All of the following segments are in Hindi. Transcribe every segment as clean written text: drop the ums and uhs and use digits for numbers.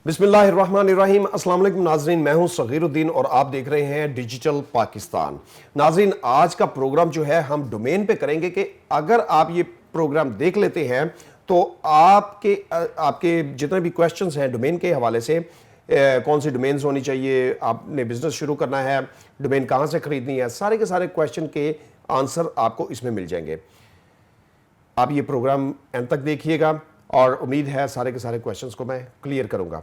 बिस्मिल्लाहिर्रहमानिर्रहीम। अस्सलाम वालेकुम नाजरीन, मैं हूं सगीरुद्दीन और आप देख रहे हैं डिजिटल पाकिस्तान। नाजरीन, आज का प्रोग्राम जो है हम डोमेन पे करेंगे कि अगर आप ये प्रोग्राम देख लेते हैं तो आपके जितने भी क्वेश्चंस हैं डोमेन के हवाले से, कौन सी डोमेन्स होनी चाहिए, आपने बिजनेस शुरू करना है, डोमेन कहाँ से खरीदनी है, सारे के सारे क्वेश्चन के आंसर आपको इसमें मिल जाएंगे। आप ये प्रोग्राम एंड तक देखिएगा और उम्मीद है सारे के सारे क्वेश्चंस को मैं क्लियर करूंगा।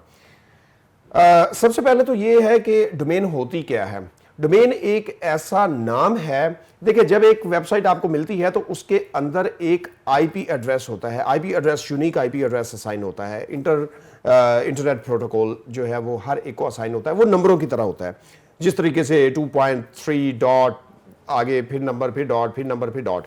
सबसे पहले तो ये है कि डोमेन होती क्या है। डोमेन एक ऐसा नाम है, देखिए जब एक वेबसाइट आपको मिलती है तो उसके अंदर एक आईपी एड्रेस होता है। IP address unique IP address assign होता है। इंटरनेट प्रोटोकॉल जो है वो हर एक को असाइन होता है, वो नंबरों की तरह होता है। जिस तरीके से 2.3 डॉट, आगे फिर नंबर, फिर डॉट, फिर नंबर, फिर डॉट,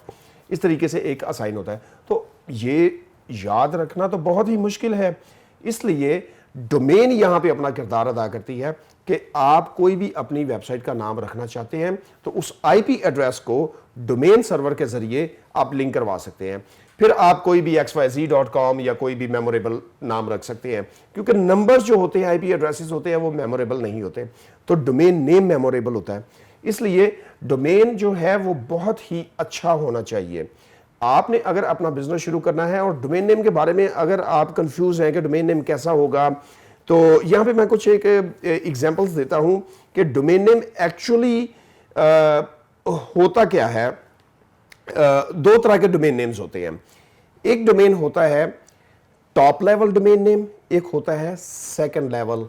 इस तरीके से एक असाइन होता है। तो ये याद रखना तो बहुत ही मुश्किल है, इसलिए डोमेन यहां पे अपना किरदार अदा करती है कि आप कोई भी अपनी वेबसाइट का नाम रखना चाहते हैं तो उस आईपी एड्रेस को डोमेन सर्वर के जरिए आप लिंक करवा सकते हैं। फिर आप कोई भी xyz.com या कोई भी मेमोरेबल नाम रख सकते हैं, क्योंकि नंबर्स जो होते हैं, आईपी एड्रेसेस होते हैं, वो मेमोरेबल नहीं होते, तो डोमेन नेम मेमोरेबल होता है। इसलिए डोमेन जो है वो बहुत ही अच्छा होना चाहिए। आपने अगर अपना बिजनेस शुरू करना है और डोमेन नेम के बारे में अगर आप कंफ्यूज हैं कि डोमेन नेम कैसा होगा, तो यहां पे मैं कुछ एक एग्जांपल्स देता हूं कि डोमेन नेम एक्चुअली होता क्या है। दो तरह के डोमेन नेम्स होते हैं। एक डोमेन होता है टॉप लेवल डोमेन नेम, एक होता है सेकंड लेवल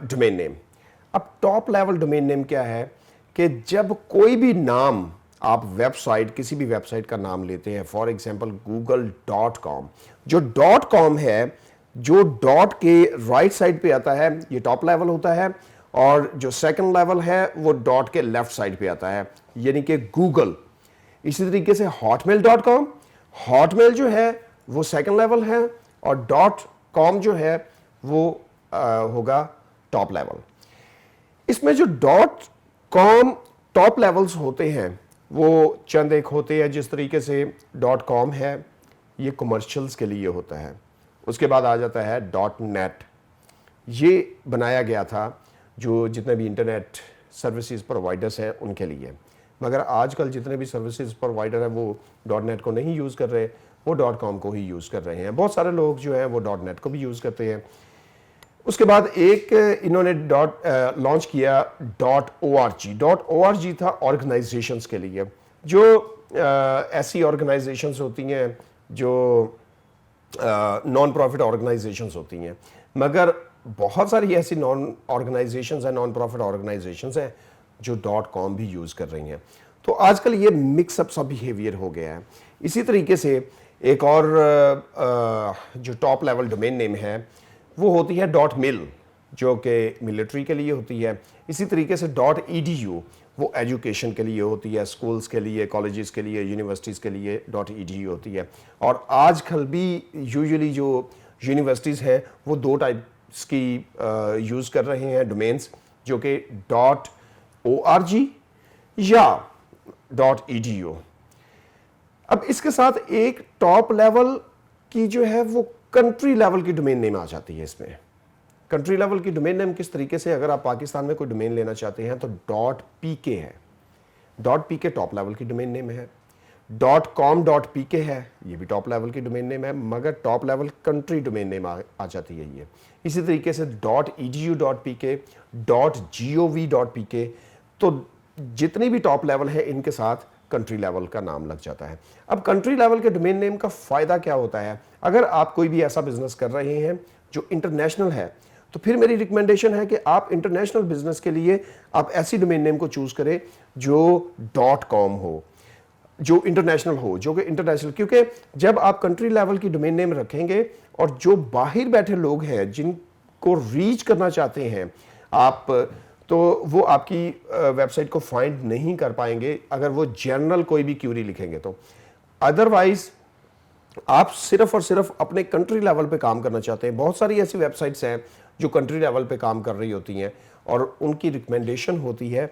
डोमेन नेम। अब टॉप लेवल डोमेन नेम क्या है कि जब कोई भी नाम आप वेबसाइट, किसी भी वेबसाइट का नाम लेते हैं, फॉर एग्जांपल google.com, जो .com है, जो डॉट के राइट साइड पे आता है, ये टॉप लेवल होता है, और जो सेकंड लेवल है वो डॉट के लेफ्ट साइड पे आता है, यानी कि गूगल। इसी तरीके से hotmail.com, हॉटमेल जो है वो सेकंड लेवल है और .com जो है वो होगा टॉप लेवल। इसमें जो .com टॉप लेवल्स होते हैं वो चंद एक होते हैं। जिस तरीके से .com है, ये कमर्शियल्स के लिए होता है। उसके बाद आ जाता है .net, ये बनाया गया था जो जितने भी इंटरनेट सर्विसेज प्रोवाइडर्स हैं उनके लिए, मगर आजकल जितने भी सर्विसेज प्रोवाइडर हैं वो .net को नहीं यूज़ कर रहे, वो .com को ही यूज़ कर रहे हैं। बहुत सारे लोग जो हैं वो .net को भी यूज़ करते हैं। उसके बाद एक इन्होंने लॉन्च किया .org था ऑर्गेनाइजेशंस के लिए, जो ऐसी ऑर्गेनाइजेशंस होती हैं जो नॉन प्रॉफिट ऑर्गेनाइजेशंस होती हैं, मगर बहुत सारी ऐसी नॉन ऑर्गेनाइजेशंस हैं, नॉन प्रॉफिट ऑर्गेनाइजेशंस हैं जो .com भी यूज़ कर रही हैं। तो आजकल ये मिक्सअप सा बिहेवियर हो गया है। इसी तरीके से एक और जो टॉप लेवल डोमेन नेम है वो होती है .mil, जो कि मिलिट्री के लिए होती है। इसी तरीके से .edu वो एजुकेशन के लिए होती है, स्कूल्स के लिए, कॉलेजेस के लिए, यूनिवर्सिटीज़ के लिए .edu होती है। और आजकल भी यूजुअली जो यूनिवर्सिटीज़ हैं वो दो टाइप्स की यूज़ कर रहे हैं डोमेन्स, जो कि .org या .edu। अब इसके साथ एक टॉप लेवल की जो है वो कंट्री लेवल की डोमेन नेम आ जाती है। इसमें कंट्री लेवल की डोमेन नेम किस तरीके से, अगर आप पाकिस्तान में कोई डोमेन लेना चाहते हैं तो .pk है। .pk टॉप लेवल की डोमेन नेम है। .com.pk है, ये भी टॉप लेवल की डोमेन नेम है, मगर top level country domain name आ जाती है ये। इसी तरीके से .edu.pk, .gov.pk, तो जितनी भी टॉप लेवल है इनके साथ कंट्री लेवल का नाम लग जाता है। अब कंट्री लेवल के डोमेन नेम का फायदा क्या होता है? अगर आप कोई भी ऐसा बिजनेस कर रहे हैं जो इंटरनेशनल है, तो फिर मेरी रिकमेंडेशन है कि आप इंटरनेशनल बिजनेस के लिए आप ऐसी डोमेन नेम को चूज करें जो .com हो, जो इंटरनेशनल हो, जो कि इंटरनेशनल, क्योंकि जब आप कंट्री लेवल की डोमेन नेम रखेंगे और जो बाहर बैठे लोग हैं जिनको रीच करना चाहते हैं आप, तो वो आपकी वेबसाइट को फाइंड नहीं कर पाएंगे अगर वो जनरल कोई भी क्यूरी लिखेंगे तो। अदरवाइज आप सिर्फ और सिर्फ अपने कंट्री लेवल पे काम करना चाहते हैं। बहुत सारी ऐसी वेबसाइट्स हैं जो कंट्री लेवल पे काम कर रही होती हैं और उनकी रिकमेंडेशन होती है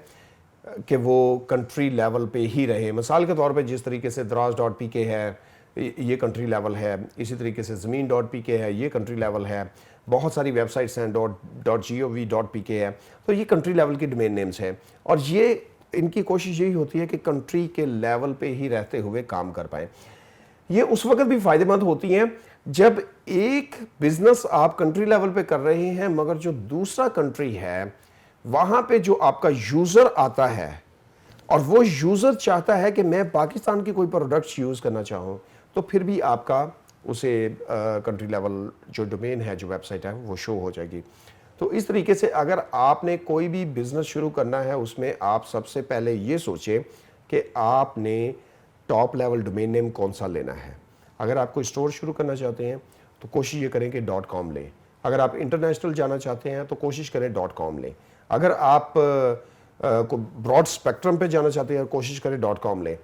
कि वो कंट्री लेवल पे ही रहे। मिसाल के तौर पे जिस तरीके से दराज.pk है, ये कंट्री लेवल है। इसी तरीके से ज़मीन.pk है, ये कंट्री लेवल है। बहुत सारी वेबसाइट्स हैं, .gov.pk है, तो ये कंट्री लेवल की डोमेन नेम्स हैं। और ये इनकी कोशिश यही होती है कि कंट्री के लेवल पे ही रहते हुए काम कर पाएँ। ये उस वक्त भी फ़ायदेमंद होती हैं जब एक बिज़नेस आप कंट्री लेवल पे कर रहे हैं, मगर जो दूसरा कंट्री है वहाँ पे जो आपका यूज़र आता है और वो यूज़र चाहता है कि मैं पाकिस्तान की कोई प्रोडक्ट्स यूज़ करना चाहूँ, तो फिर भी आपका उसे कंट्री लेवल जो डोमेन है, जो वेबसाइट है, वो शो हो जाएगी। तो इस तरीके से अगर आपने कोई भी बिज़नेस शुरू करना है, उसमें आप सबसे पहले ये सोचें कि आपने टॉप लेवल डोमेन नेम कौन सा लेना है। अगर आप कोई स्टोर शुरू करना चाहते हैं तो कोशिश ये करें कि .com लें। अगर आप इंटरनेशनल जाना चाहते हैं तो कोशिश करें .com लें। अगर आप को ब्रॉड स्पेक्ट्रम पे जाना चाहते हैं कोशिश करें .com लें।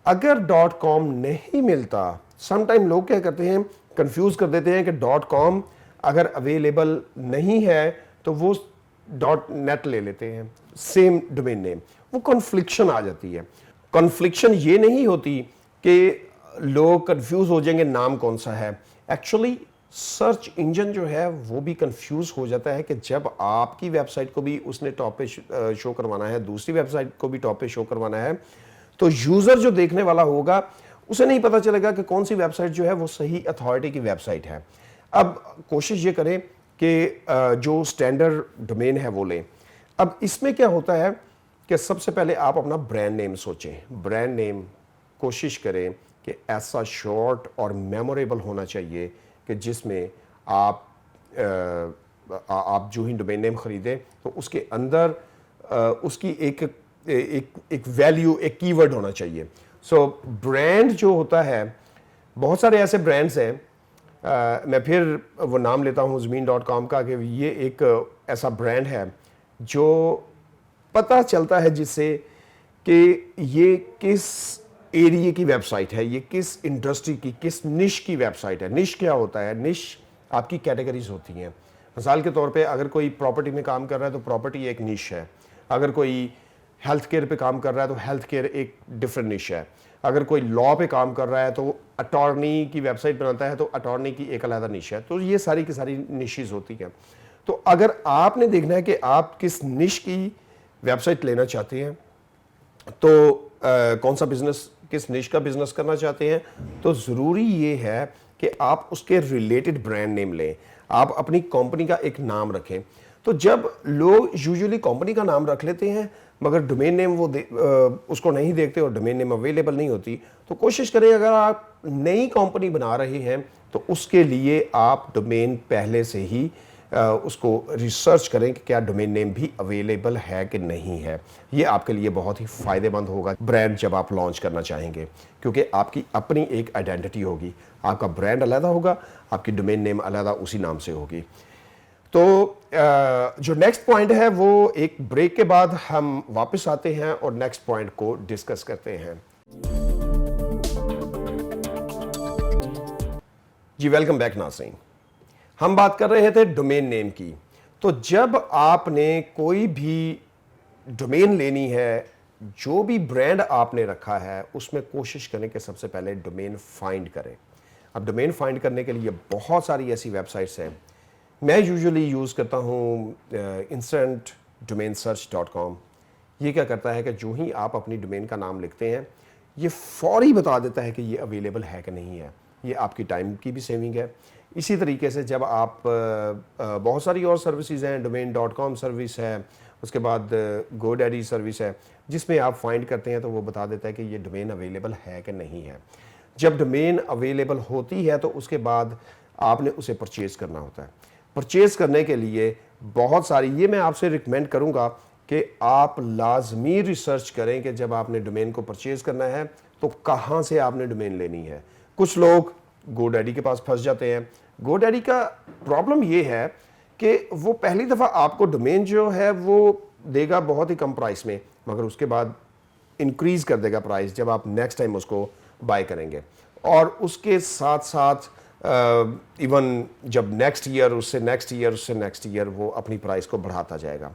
अगर .com नहीं मिलता, समटाइम लोग क्या करते हैं, कंफ्यूज कर देते हैं कि .com अगर अवेलेबल नहीं है तो वो .net ले लेते हैं, सेम डोमेन नेम। वो कॉन्फ्लिक्शन आ जाती है। कॉन्फ्लिक्शन ये नहीं होती कि लोग कंफ्यूज हो जाएंगे नाम कौन सा है। एक्चुअली सर्च इंजन जो है वो भी कंफ्यूज हो जाता है कि जब आपकी वेबसाइट को भी उसने टॉप पे शो करवाना है, दूसरी वेबसाइट को भी टॉप पे शो करवाना है, तो यूजर जो देखने वाला होगा उसे नहीं पता चलेगा कि कौन सी वेबसाइट जो है वो सही अथॉरिटी की वेबसाइट है। अब कोशिश ये करें कि जो स्टैंडर्ड डोमेन है वो लें। अब इसमें क्या होता है कि सबसे पहले आप अपना ब्रांड नेम सोचें। ब्रांड नेम कोशिश करें कि ऐसा शॉर्ट और मेमोरेबल होना चाहिए कि जिसमें आप जो ही डोमेन नेम खरीदें तो उसके अंदर उसकी एक वैल्यू, एक कीवर्ड होना चाहिए। सो ब्रांड जो होता है, बहुत सारे ऐसे ब्रांड्स हैं, मैं फिर वो नाम लेता हूँ ज़मीन.com का, कि ये एक ऐसा ब्रांड है जो पता चलता है जिससे कि ये किस एरिया की वेबसाइट है, ये किस इंडस्ट्री की, किस निश की वेबसाइट है। निश क्या होता है? निश आपकी कैटेगरीज होती हैं। मिसाल के तौर पे अगर कोई प्रॉपर्टी में काम कर रहा है तो प्रॉपर्टी एक निश है। अगर कोई हेल्थ केयर पे काम कर रहा है तो हेल्थ केयर एक डिफरेंट निश है। अगर कोई लॉ पे काम कर रहा है तो अटॉर्नी की वेबसाइट बनाता है तो अटॉर्नी की एक अलग निश है। तो ये सारी की सारी निशेज होती हैं। तो अगर आपने देखना है कि आप किस निश की वेबसाइट लेना चाहते हैं, तो कौन सा बिजनेस, किस निश का बिजनेस करना चाहते हैं, तो ज़रूरी ये है कि आप उसके रिलेटेड ब्रांड नेम लें। आप अपनी कंपनी का एक नाम रखें। तो जब लोग यूजुअली कंपनी का नाम रख लेते हैं मगर डोमेन नेम वो उसको नहीं देखते और डोमेन नेम अवेलेबल नहीं होती, तो कोशिश करें अगर आप नई कंपनी बना रहे हैं तो उसके लिए आप डोमेन पहले से ही उसको रिसर्च करें कि क्या डोमेन नेम भी अवेलेबल है कि नहीं है। ये आपके लिए बहुत ही फ़ायदेमंद होगा ब्रांड जब आप लॉन्च करना चाहेंगे, क्योंकि आपकी अपनी एक आइडेंटिटी होगी। आपका ब्रांड अलग होगा, आपकी डोमेन नेम अलग उसी नाम से होगी। तो जो नेक्स्ट पॉइंट है वो एक ब्रेक के बाद हम वापस आते हैं और नेक्स्ट पॉइंट को डिस्कस करते हैं। जी वेलकम बैक नाज़रीन। हम बात कर रहे थे डोमेन नेम की। तो जब आपने कोई भी डोमेन लेनी है, जो भी ब्रांड आपने रखा है, उसमें कोशिश करें कि सबसे पहले डोमेन फाइंड करें। अब डोमेन फाइंड करने के लिए बहुत सारी ऐसी वेबसाइट्स हैं। मैं यूजुअली यूज़ करता हूँ instantdomainsearch.com। ये क्या करता है कि जो ही आप अपनी डोमेन का नाम लिखते हैं, ये फौरी बता देता है कि ये अवेलेबल है कि नहीं है। ये आपकी टाइम की भी सेविंग है। इसी तरीके से जब आप बहुत सारी और सर्विसेज हैं, domain.com सर्विस है, उसके बाद GoDaddy सर्विस है, जिसमें आप फाइंड करते हैं तो वो बता देता है कि ये डोमेन अवेलेबल है कि नहीं है। जब डोमेन अवेलेबल होती है तो उसके बाद आपने उसे परचेज़ करना होता है। परचेज़ करने के लिए बहुत सारी, ये मैं आपसे रिकमेंड करूँगा कि आप लाजमी रिसर्च करें कि जब आपने डोमेन को परचेज़ करना है तो कहाँ से आपने डोमेन लेनी है। कुछ लोग GoDaddy के पास फंस जाते हैं। GoDaddy का प्रॉब्लम ये है कि वो पहली दफ़ा आपको डोमेन जो है वो देगा बहुत ही कम प्राइस में, मगर उसके बाद इंक्रीज़ कर देगा प्राइस जब आप नेक्स्ट टाइम उसको बाय करेंगे। और उसके साथ साथ इवन जब नेक्स्ट ईयर, उससे नेक्स्ट ईयर, उससे नेक्स्ट ईयर वो अपनी प्राइस को बढ़ाता जाएगा।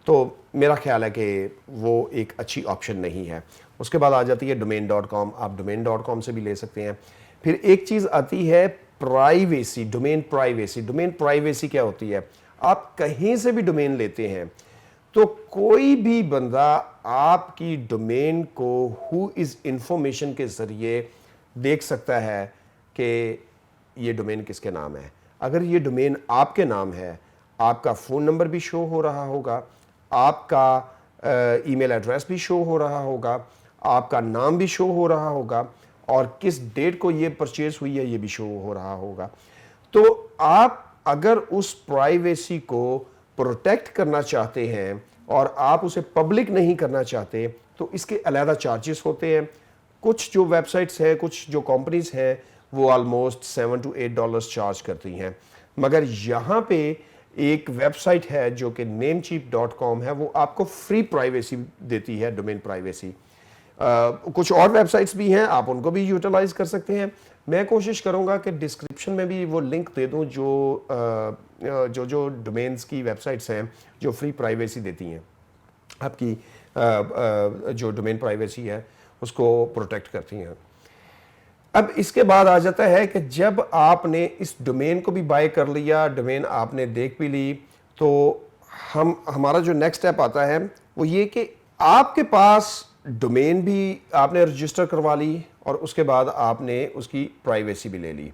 तो मेरा ख्याल है कि वो एक अच्छी ऑप्शन नहीं है। उसके बाद आ जाती है domain.com। आप domain.com से भी ले सकते हैं। फिर एक चीज़ आती है privacy, domain privacy. Domain privacy क्या होती है? आप कहीं से भी डोमेन लेते हैं तो कोई भी बंदा आपकी डोमेन को हु इज़ इंफॉर्मेशन के ज़रिए देख सकता है कि ये डोमेन किसके नाम है। अगर ये डोमेन आपके नाम है, आपका फ़ोन नंबर भी शो हो रहा होगा, आपका ईमेल एड्रेस भी शो हो रहा होगा, आपका नाम भी शो हो रहा होगा और किस डेट को ये परचेज हुई है ये भी शो हो रहा होगा। तो आप अगर उस प्राइवेसी को प्रोटेक्ट करना चाहते हैं और आप उसे पब्लिक नहीं करना चाहते तो इसके अलग चार्जेस होते हैं। कुछ जो वेबसाइट्स हैं, कुछ जो कंपनीज हैं वो ऑलमोस्ट $7 to $8 चार्ज करती हैं, मगर यहाँ पे एक वेबसाइट है जो कि namecheap.com है, वो आपको फ्री प्राइवेसी देती है, डोमेन प्राइवेसी। कुछ और वेबसाइट्स भी हैं, आप उनको भी यूटिलाइज कर सकते हैं। मैं कोशिश करूंगा कि डिस्क्रिप्शन में भी वो लिंक दे दूं जो डोमेन्स की वेबसाइट्स हैं जो फ्री प्राइवेसी देती हैं, आपकी जो डोमेन प्राइवेसी है उसको प्रोटेक्ट करती हैं। अब इसके बाद आ जाता है कि जब आपने इस डोमेन को भी बाय कर लिया, डोमेन आपने देख भी ली, तो हमारा जो नेक्स्ट स्टेप आता है वो ये कि आपके पास डोमेन भी आपने रजिस्टर करवा ली और उसके बाद आपने उसकी प्राइवेसी भी ले ली।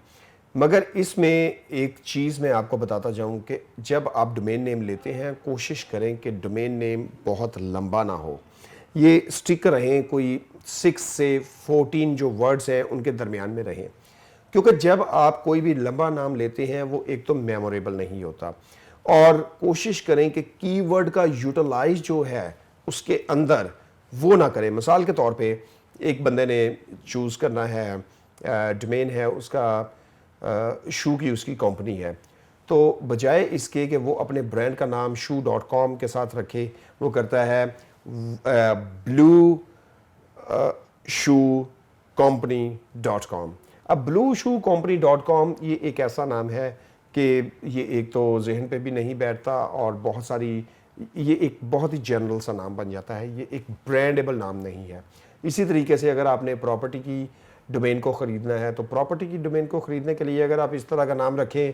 मगर इसमें एक चीज़ मैं आपको बताता जाऊं कि जब आप डोमेन नेम लेते हैं कोशिश करें कि डोमेन नेम बहुत लंबा ना हो, ये स्टिक रहें, कोई 6 से 14 जो वर्ड्स हैं उनके दरमियान में रहें, क्योंकि जब आप कोई भी लंबा नाम लेते हैं वो एक तो मेमोरेबल नहीं होता, और कोशिश करें कि कीवर्ड का यूटिलाइज जो है उसके अंदर वो ना करें। मिसाल के तौर पे एक बंदे ने चूज़ करना है, डोमेन है उसका शू की उसकी कंपनी है, तो बजाय इसके कि वो अपने ब्रांड का नाम shoe.com के साथ रखे, वो करता है blueshoecompany.com। अब blueshoecompany.com ये एक ऐसा नाम है कि ये एक तो जहन पे भी नहीं बैठता और बहुत सारी, ये एक बहुत ही जनरल सा नाम बन जाता है, ये एक ब्रांडेबल नाम नहीं है। इसी तरीके से अगर आपने प्रॉपर्टी की डोमेन को ख़रीदना है तो प्रॉपर्टी की डोमेन को ख़रीदने के लिए अगर आप इस तरह का नाम रखें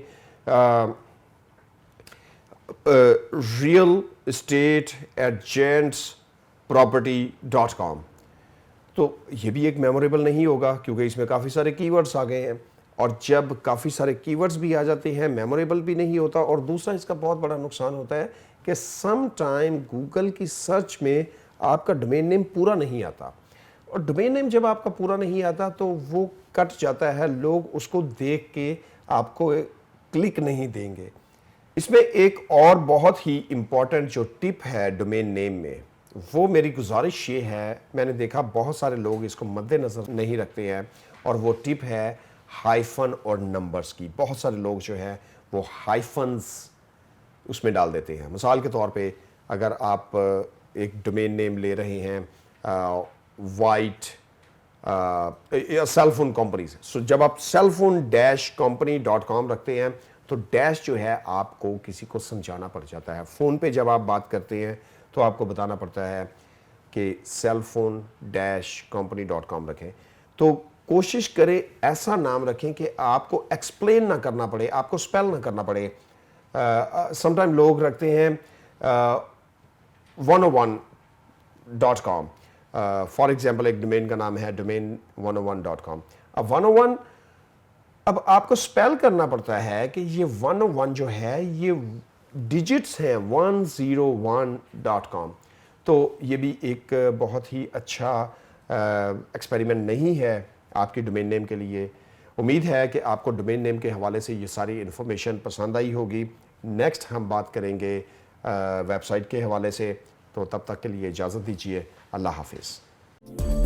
रियल एस्टेट एजेंट्स property.com, तो ये भी एक मेमोरेबल नहीं होगा क्योंकि इसमें काफ़ी सारे कीवर्ड्स आ गए हैं, और जब काफ़ी सारे कीवर्ड्स भी आ जाते हैं मेमोरेबल भी नहीं होता। और दूसरा इसका बहुत बड़ा नुकसान होता है कि सम टाइम गूगल की सर्च में आपका डोमेन नेम पूरा नहीं आता, और डोमेन नेम जब आपका पूरा नहीं आता तो वो कट जाता है, लोग उसको देख के आपको क्लिक नहीं देंगे। इसमें एक और बहुत ही इम्पॉर्टेंट जो टिप है डोमेन नेम में, वो मेरी गुजारिश ये है, मैंने देखा बहुत सारे लोग इसको मद्देनज़र नहीं रखते हैं, और वो टिप है हाइफन और नंबर्स की। बहुत सारे लोग जो है वो हाइफन्स उसमें डाल देते हैं। मिसाल के तौर पे अगर आप एक डोमेन नेम ले रहे हैं वाइट सेलफोन कंपनी से, सो जब आप cellphone-company.com रखते हैं तो डैश जो है आपको किसी को समझाना पड़ जाता है। फ़ोन पे जब आप बात करते हैं तो आपको बताना पड़ता है कि cellphone-company.com रखें। तो कोशिश करें ऐसा नाम रखें कि आपको एक्सप्लेन ना करना पड़े, आपको स्पेल ना करना पड़े। समटाइम लोग रखते हैं 101.com, फॉर एग्जाम्पल एक डोमेन का नाम है डोमेन 101.com। अब 101, अब आपको स्पेल करना पड़ता है कि ये 101 जो है ये डिजिट्स हैं 101.com। तो ये भी एक बहुत ही अच्छा एक्सपेरिमेंट नहीं है आपके डोमेन नेम के लिए। उम्मीद है कि आपको डोमेन नेम के हवाले से ये सारी इन्फॉर्मेशन पसंद आई होगी। नेक्स्ट हम बात करेंगे वेबसाइट के हवाले से, तो तब तक के लिए इजाज़त दीजिए। अल्लाह हाफिज़।